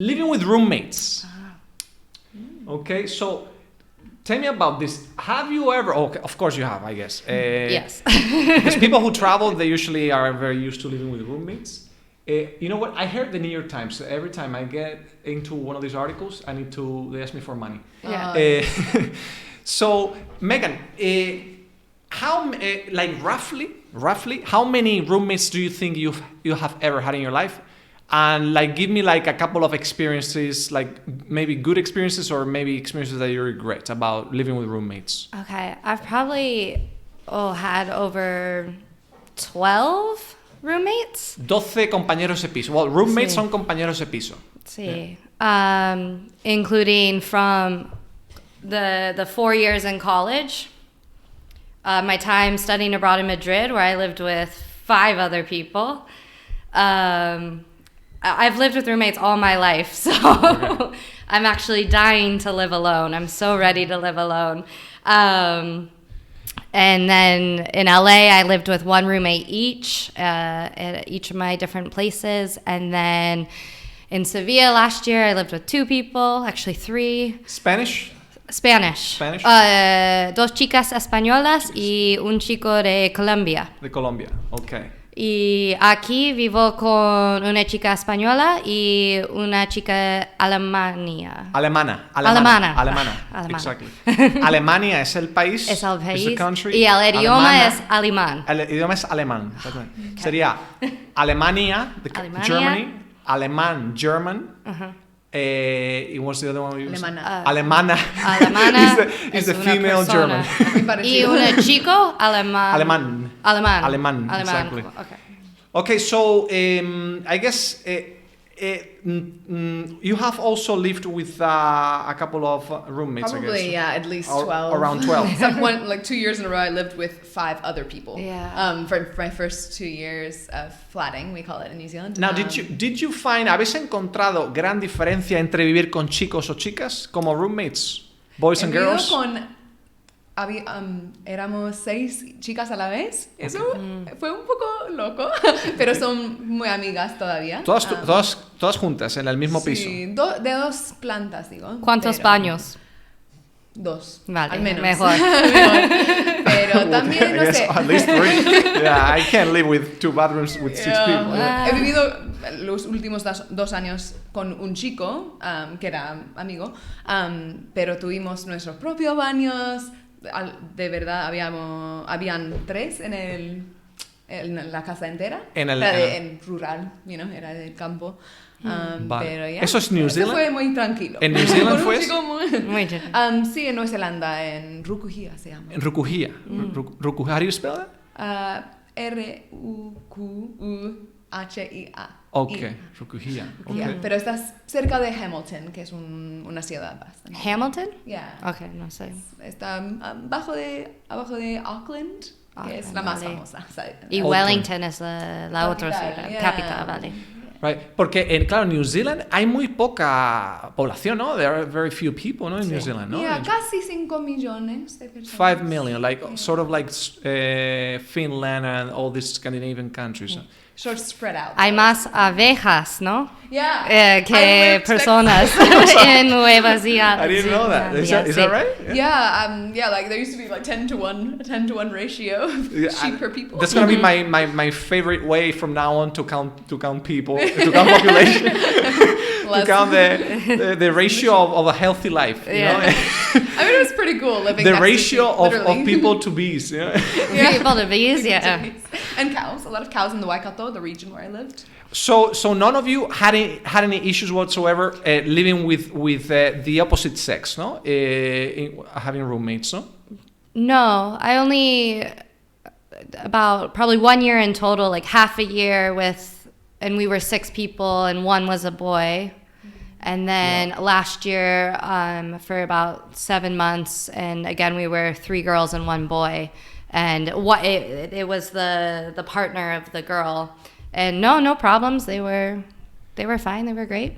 Living with roommates. Okay, so tell me about this. Have you ever? Okay, of course you have, I guess. Yes. Because people who travel, they usually are very used to living with roommates. You know what? I heard the New York Times. So every time I get into one of these articles, they ask me for money. Yeah. So Megan, how roughly, how many roommates do you think you have ever had in your life? And give me a couple of experiences, maybe good experiences or maybe experiences that you regret about living with roommates. Okay, I've probably had over 12 roommates. 12 compañeros de piso. Well, roommates son compañeros de piso. Sí. Yeah. Including from the 4 years in college, my time studying abroad in Madrid, where I lived with 5 other people. I've lived with roommates all my life, so okay. I'm actually dying to live alone. I'm so ready to live alone. And then in LA, I lived with 1 roommate each at each of my different places. And then in Sevilla last year, I lived with 2 people, actually 3. Spanish? Spanish. 2 chicas españolas y un chico de Colombia. De Colombia, okay. Y aquí vivo con una chica española y una chica alemana. Alemana. Exactly. Alemania es el país. Es el país. The country. Y el idioma es alemán. El idioma es alemán. Okay. Sería Alemania, Germany, alemán, German. And what's the other one? Alemana. Alemana is the female persona. German. Y un chico alemán. Alemán. Exactly. Okay, so I guess you have also lived with a couple of roommates. Probably, I guess. yeah, at least 12. Around 12. 2 years in a row, I lived with 5 other people. Yeah. For my first 2 years of flatting, we call it in New Zealand. Now, did you find, ¿habéis encontrado gran diferencia entre vivir con chicos o chicas como roommates, boys and girls? Éramos 6 chicas a la vez. Eso fue un poco loco, pero son muy amigas todavía. Todas juntas en el mismo piso. Sí, de 2 plantas, digo. ¿Cuántos baños? 2. Vale, al menos. Mejor. Pero también, no sé. At least 3. Yeah, I can't live with 2 bathrooms with 6 people. Yeah. He vivido los últimos 2 años con un chico que era amigo, pero tuvimos nuestros propios baños. De verdad, habían 3 en la casa entera. En rural, era del campo. Vale. Pero ya. ¿Eso es New Zealand? Fue muy tranquilo. ¿En New Zealand fue? Muy sí, en Nueva Zelanda, en Rukuhia se llama. En Rukuhia. Rukuhia, how do you spell that? Rukuhia. Okay, Rukuhia. Okay. Pero estás cerca de Hamilton, que es una ciudad bastante. ¿Hamilton? Yeah. Okay, no sé. Está abajo de Auckland, que es la más famosa. Y Wellington es la otra ciudad, capital, vale. Right, porque claro, en New Zealand hay muy poca población, ¿no? There are very few people, ¿no? In New Zealand, ¿no? Yeah, casi 5 millones de personas. 5 million, sort of like Finland and all these Scandinavian countries. Sort of spread out. Hay más abejas, ¿no? Yeah. Que personas en Nueva Zelanda. I didn't know that. Is that right? Yeah. There used to be 10 to 1 ratio of sheep per people. That's gonna be my favorite way from now on to count people, to count population, to count the ratio of a healthy life. You know? I mean, it was pretty cool living. The ratio of people to bees. Yeah. People to bees, yeah. And cows. A lot of cows in the Waikato, the region where I lived. So none of you had any issues whatsoever living with the opposite sex, no? Having roommates, no? No, I only about probably 1 year in total, half a year and we were 6 people and 1 was a boy. And then last year for about 7 months, and again we were 3 girls and 1 boy. And it was the partner of the girl, and no problems. They were fine. They were great.